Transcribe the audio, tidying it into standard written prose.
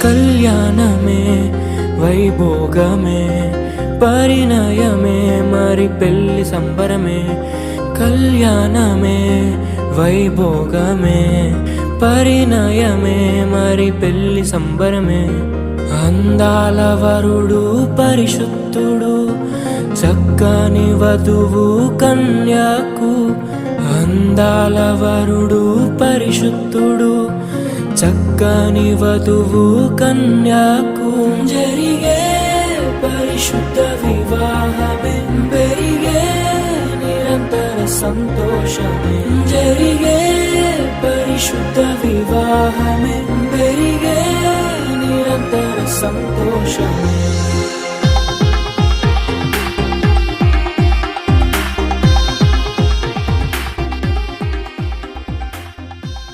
కళ్యాణమే వైభోగమే పరిణయమే మరి పెళ్లి సంబరమే. కళ్యాణమే వైభోగమే పరిణయమే మరి పెళ్లి సంబరమే. అందాల వరుడు పరిశుద్ధుడు చక్కని వధువు కన్యాకు. అందాల వరుడు పరిశుద్ధుడు చక్కని వధువు కన్యాకు. జరిగే పరిశుద్ధ వివాహమే పెరిగే నిరంతర సంతోషమే. జరిగే పరిశుద్ధ వివాహమే పెరిగే నిరంతర సంతోషమే.